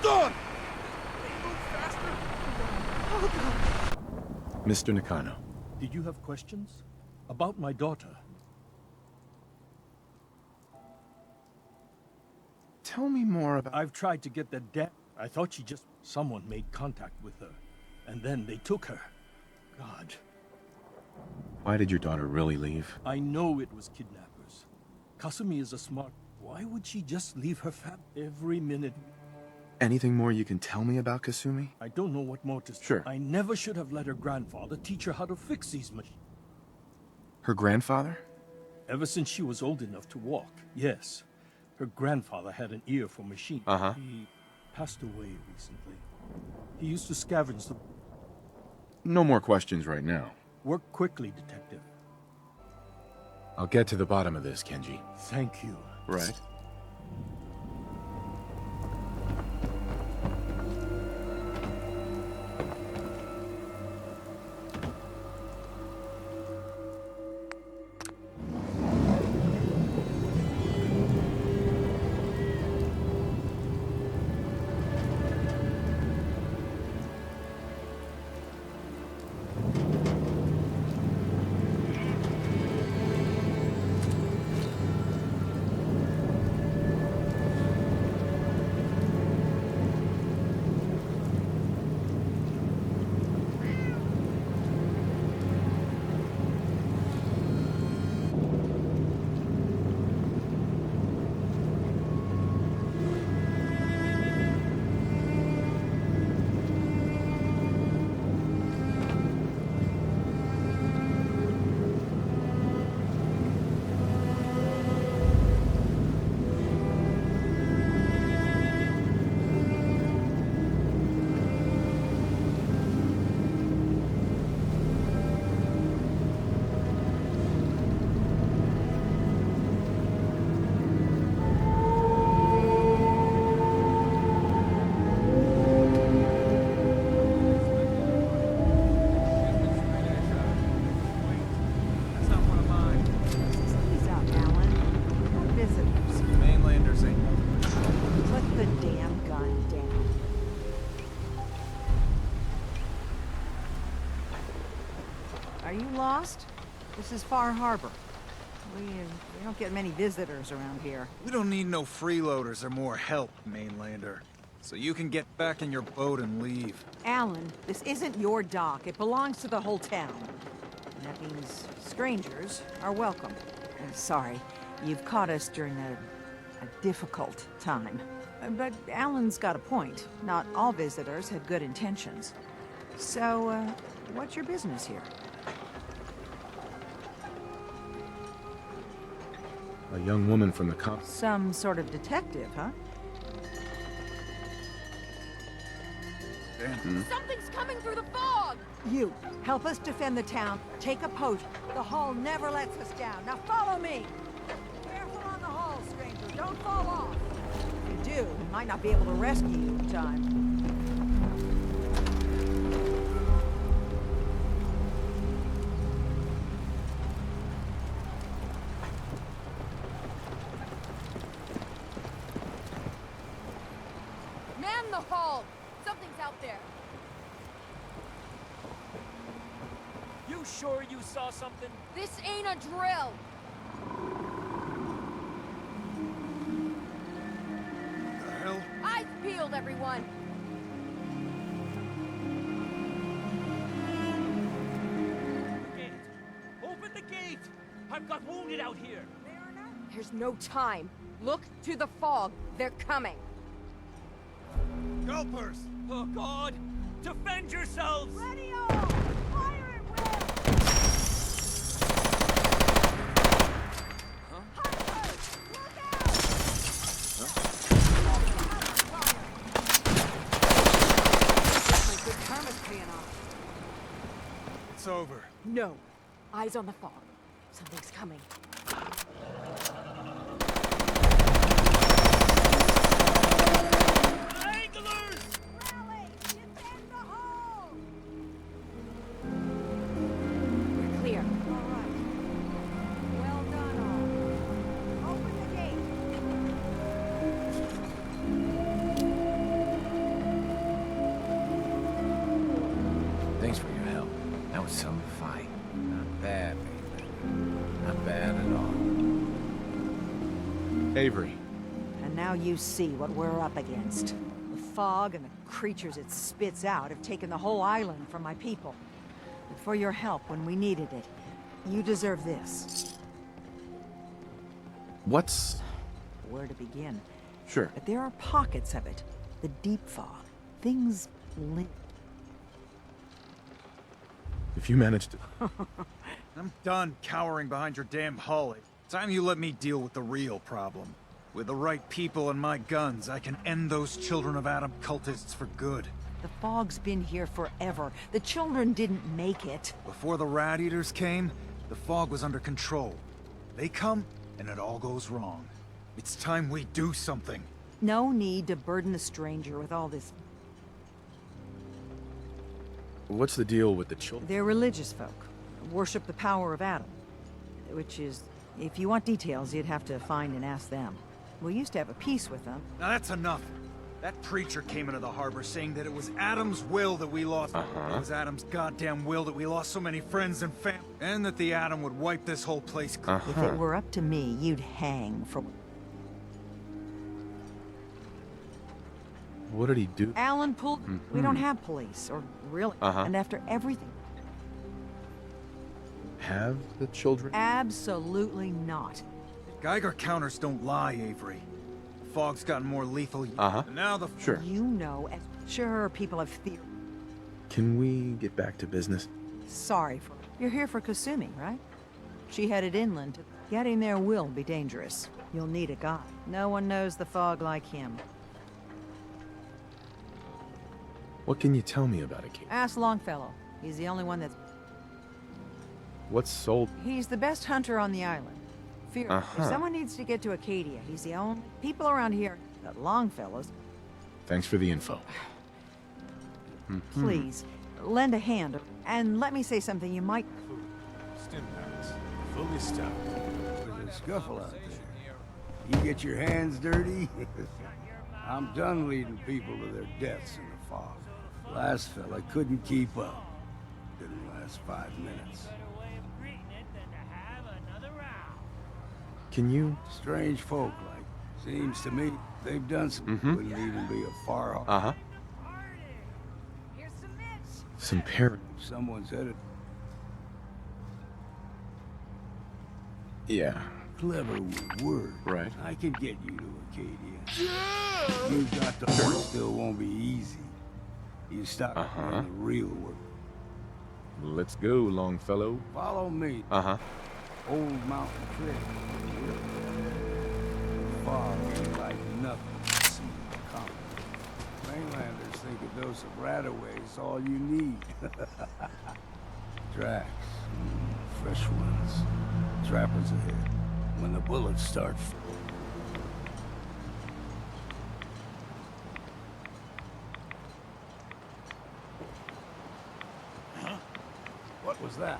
Hold on! Mr. Nakano. Did you have questions? About my daughter? Tell me more about... I've tried to get that I thought she just... Someone made contact with her. And then they took her. God. Why did your daughter really leave? I know it was kidnappers. Kasumi is a smart... Why would she just leave her every minute? Anything more you can tell me about Kasumi? I don't know what more to say. Sure. I never should have let her grandfather teach her how to fix these machines. Her grandfather? Ever since she was old enough to walk, yes. Her grandfather had an ear for machines. Uh-huh. He passed away recently. He used to scavenge the... No more questions right now. Work quickly, Detective. I'll get to the bottom of this, Kenji. Thank you. Right. Are you lost? This is Far Harbor. We don't get many visitors around here. We don't need no freeloaders or more help, mainlander. So you can get back in your boat and leave. Alan, this isn't your dock. It belongs to the whole town. And that means strangers are welcome. Sorry, you've caught us during a difficult time. But Alan's got a point. Not all visitors had good intentions. So, what's your business here? A young woman from the Some sort of detective, huh? Damn. Something's coming through the fog! You, help us defend the town. Take a post. The hull never lets us down. Now follow me! Careful on the hull, stranger. Don't fall off. If you do, we might not be able to rescue you in time. Man the hull! Something's out there. You sure you saw something? This ain't a drill! The hell? Eyes peeled, everyone! Gate! Open the gate! I've got wounded out here! There's no time. Look to the fog. They're coming. Gulpers! Oh God! Defend yourselves! Ready all! Fire at will! Hunters! Look out! My good karma's paying off. It's over. No. Eyes on the fog. Something's coming. Rally! Defend the hull! We're clear. All right. Well done, all. Open the gate. some fight. Not bad, man. Not bad at all. Avery. And now you see what we're up against. The fog and the creatures it spits out have taken the whole island from my people. But for your help when we needed it, you deserve this. What's... Where to begin? Sure. But there are pockets of it. The deep fog. Things limp. If you manage to... I'm done cowering behind your damn hull. Time you let me deal with the real problem. With the right people and my guns, I can end those Children of Adam cultists for good. The fog's been here forever. The children didn't make it. Before the Rat Eaters came, the fog was under control. They come, and it all goes wrong. It's time we do something. No need to burden the stranger with all this. What's the deal with the children? They're religious folk. Worship the power of Adam. Which is, if you want details, you'd have to find and ask them. We used to have a peace with them. Now that's enough. That preacher came into the harbor saying that it was Adam's will that we lost. It was Adam's goddamn will that we lost so many friends and family. And that the Atom would wipe this whole place clean. If it were up to me, you'd hang for... What did he do? Alan pulled... We don't have police, or really. And after everything... Have the children? Absolutely not. Geiger counters don't lie, Avery. The fog's gotten more lethal. And now the... Sure. You know, as... Sure, people have theories. Can we get back to business? Sorry for... You're here for Kasumi, right? She headed inland. Getting there will be dangerous. You'll need a guide. No one knows the fog like him. What can you tell me about it, Kate? Ask Longfellow. He's the only one that's... What's sold? He's the best hunter on the island. Fear. If someone needs to get to Acadia, he's the only... People around here, that Longfellow's... Thanks for the info. Please, lend a hand. And let me say something you might... Stim packs, fully stocked. There's a scuffle out there. You get your hands dirty? I'm done leading people to their deaths in the fog. Last fella couldn't keep up. Didn't last 5 minutes. Can you... Strange folk, like. Seems to me they've done some... Wouldn't even be a far off. Some parent... Someone's headed... Yeah. Clever with words. Right. I could get you to Acadia. You got the work still won't be easy. You stop doing the real work. Let's go, Longfellow. Follow me. Old mountain trail. Fog ain't like nothing. Mainlanders think a dose of Radaway's all you need. Tracks. Fresh ones. Trappers ahead. When the bullets start... Huh? What was that?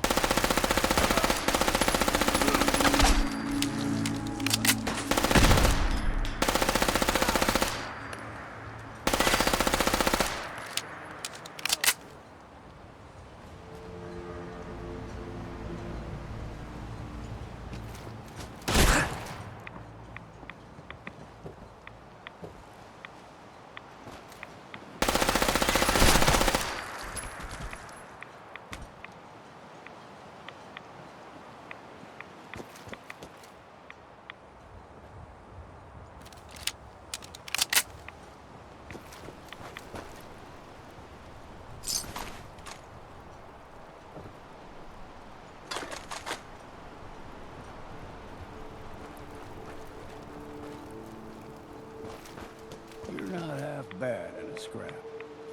You're not half bad in a scrap.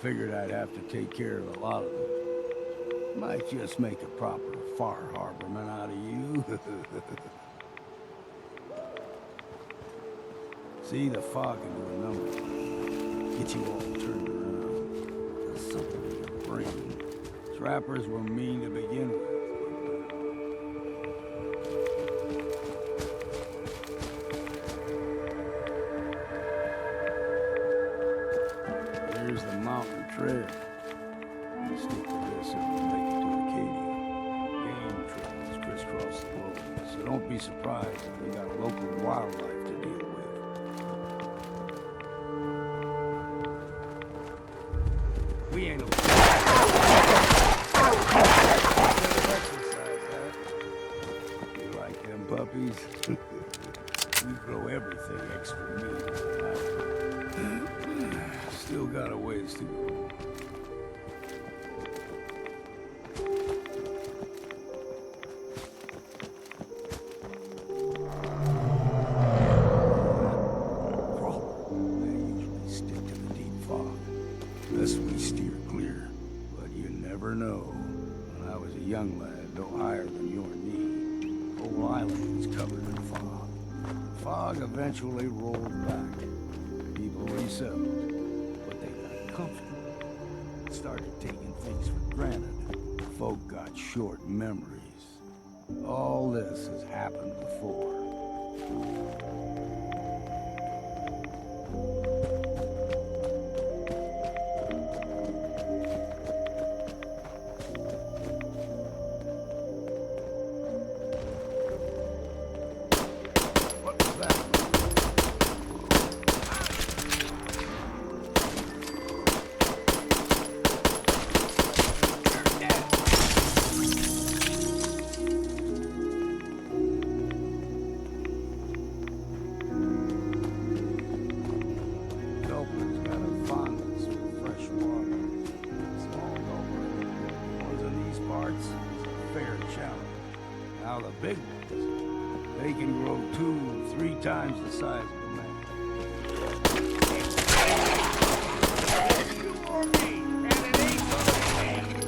Figured I'd have to take care of a lot of them. Might just make a proper far harborman out of you. See, the fog can do a number. Get you all turned around. There's something in your brain. Trappers were mean to begin with. Here's the mountain trail. Stick to this and we'll make it to Acadia. across the globe, so don't be surprised if we got local wildlife to deal with. We ain't no exercise, huh? You like them puppies? We grow everything extra meat. Still got a ways to go. They usually stick to the deep fog, unless we steer clear. But you never know. When I was a young lad, no higher than your knee, the whole island was covered in fog. The fog eventually rolled back. People resettled, but they got comfortable. Started taking things for granted. Folk got short memories. All this has happened before. What was that? Gulper's got a fondness for fresh water. Small gulper, ones in these parts, is a fair challenge. Now the big ones, they can grow 2, 3 times the size of a man. You or me, and it ain't gonna be.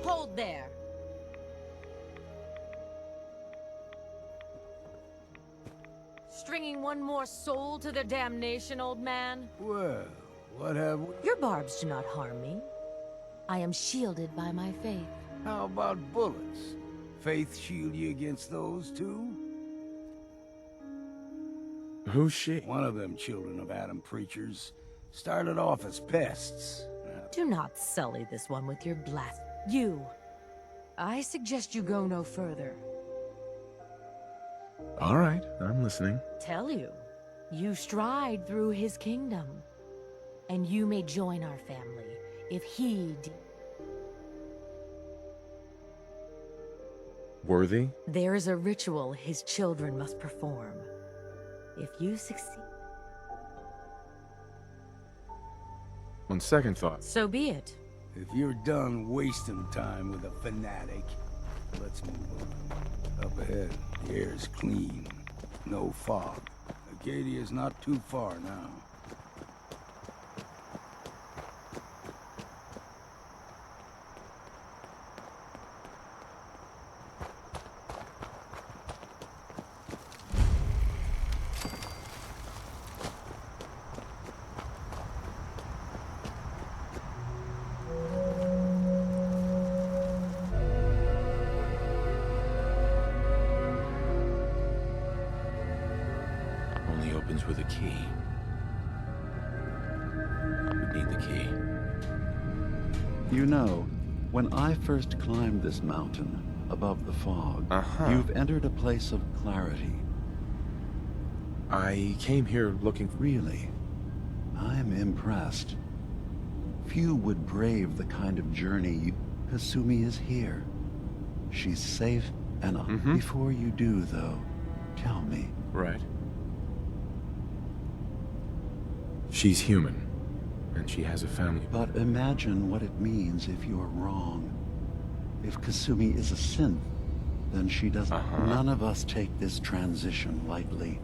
Hold there. Stringing one more soul to their damnation, old man? Well, what have we? Your barbs do not harm me. I am shielded by my faith. How about bullets? Faith shield you against those too? Who's she? One of them children of Adam preachers started off as pests. Do not sully this one with your blast. You. I suggest you go no further. All right, I'm listening. Tell you, you stride through his kingdom, and you may join our family if he Worthy? There is a ritual his children must perform. If you succeed, On second thought, so be it. If you're done wasting time with a fanatic, let's move on. Up ahead, the air's clean. No fog. Acadia's not too far now. only opens with a key. We need the key. You know, when I first climbed this mountain, above the fog, you've entered a place of clarity. I came here looking for... Really? I'm impressed. Few would brave the kind of journey you... Kasumi is here. She's safe enough. Before you do, though, tell me. Right. She's human, and she has a family. But imagine what it means if you're wrong. If Kasumi is a synth, then she doesn't... None of us take this transition lightly.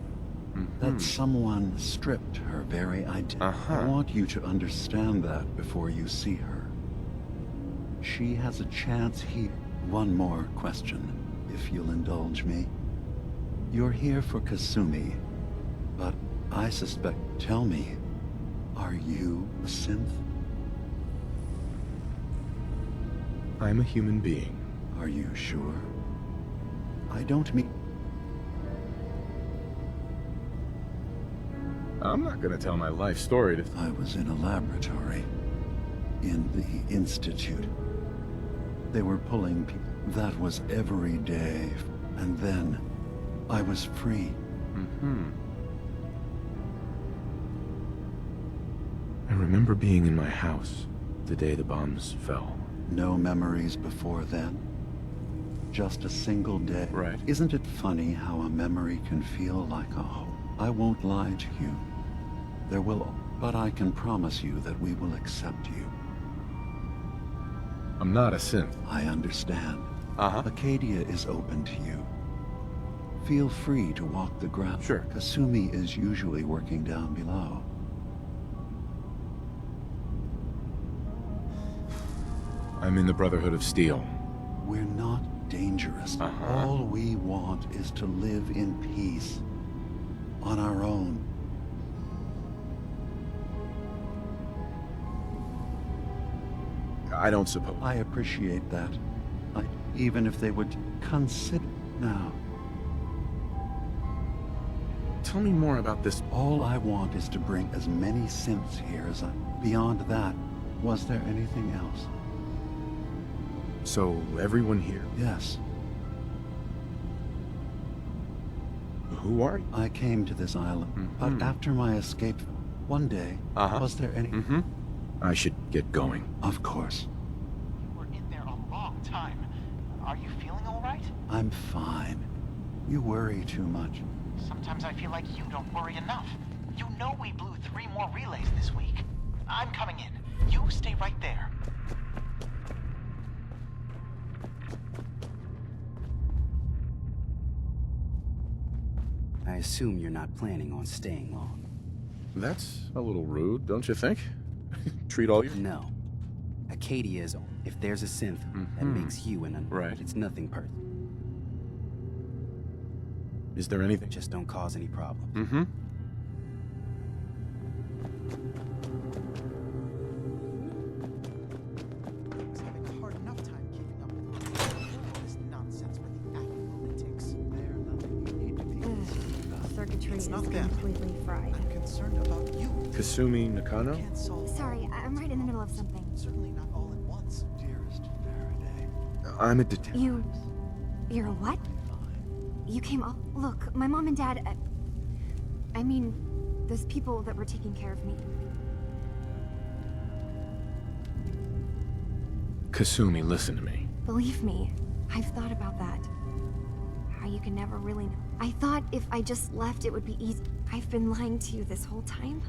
That someone stripped her very identity. I want you to understand that before you see her. She has a chance here. One more question. if you'll indulge me. You're here for Kasumi, but I suspect... Tell me, are you a synth? I'm a human being. Are you sure? I don't mean... I'm not gonna tell my life story to... I was in a laboratory. In the Institute. They were pulling people. That was every day. And then, I was free. I remember being in my house the day the bombs fell. No memories before then? Just a single day? Right. Isn't it funny how a memory can feel like a home? I won't lie to you. There will... But I can promise you that we will accept you. I'm not a synth. I understand. Uh-huh. Acadia is open to you. Feel free to walk the ground. Sure. Kasumi is usually working down below. I'm in the Brotherhood of Steel. We're not dangerous. All we want is to live in peace. On our own. I don't suppose. I appreciate that. Even if they would consider... Now, Tell me more about this. all I want is to bring as many synths here as I... Beyond that, was there anything else? So, everyone here? Yes. Who are you? I came to this island, but after my escape, one day, was there any... I should get going. Of course. You were in there a long time. Are you feeling all right? I'm fine. You worry too much. Sometimes I feel like you don't worry enough. You know we blew 3 more relays this week. I'm coming in. You stay right there. I assume you're not planning on staying long. That's a little rude, don't you think? Treat all your... No. Acadia is... If there's a synth that makes you an... Right. It's nothing personal. Is there anything? Just don't cause any problems. It's having a hard enough time keeping up with all this nonsense with the acting lunatics. They're nothing you need to be concerned about. Circuitry is not them. completely fried. I'm concerned about you. Kasumi Nakano? Can't solve... Sorry, I'm right in the middle of something. Certainly not all at once. Dearest Faraday. I'm a detective. You're a what? You came all... Look, my mom and dad... I mean, those people that were taking care of me. Kasumi, listen to me. Believe me, I've thought about that. How you can never really know. I thought if I just left, it would be easy. I've been lying to you this whole time.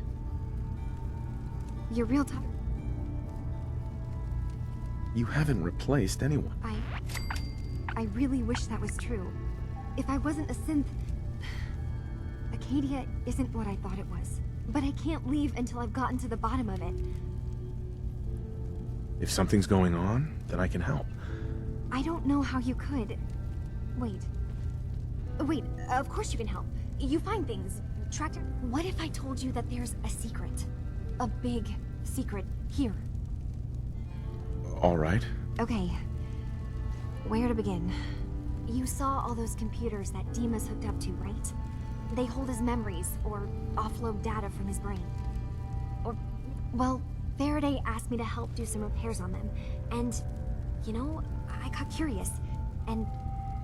You're real tough. You haven't replaced anyone. I really wish that was true. If I wasn't a synth... Acadia isn't what I thought it was. But I can't leave until I've gotten to the bottom of it. If something's going on, then I can help. I don't know how you could. Wait, of course you can help. You find things. Tractor... What if I told you that there's a secret? A big secret here. All right. Okay. Where to begin? You saw all those computers that Dima's hooked up to, right? They hold his memories, or offload data from his brain. Or, well, Faraday asked me to help do some repairs on them. And, you know, I got curious. And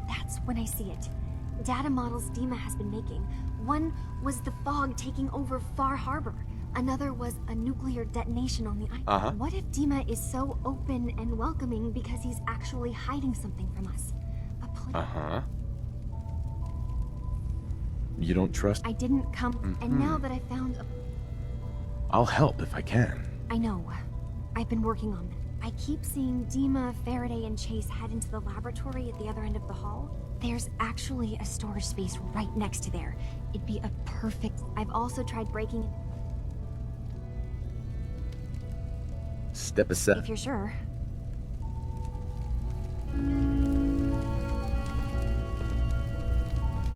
that's when I see it. Data models Dima has been making. One was the fog taking over Far Harbor. Another was a nuclear detonation on the island. What if Dima is so open and welcoming because he's actually hiding something from us? A plan. You don't trust? I didn't come, and now that I found a... I'll help if I can. I know. I've been working on that. I keep seeing Dima, Faraday, and Chase head into the laboratory at the other end of the hall. There's actually a storage space right next to there. It'd be a perfect... I've also tried breaking... Step aside. If you're sure.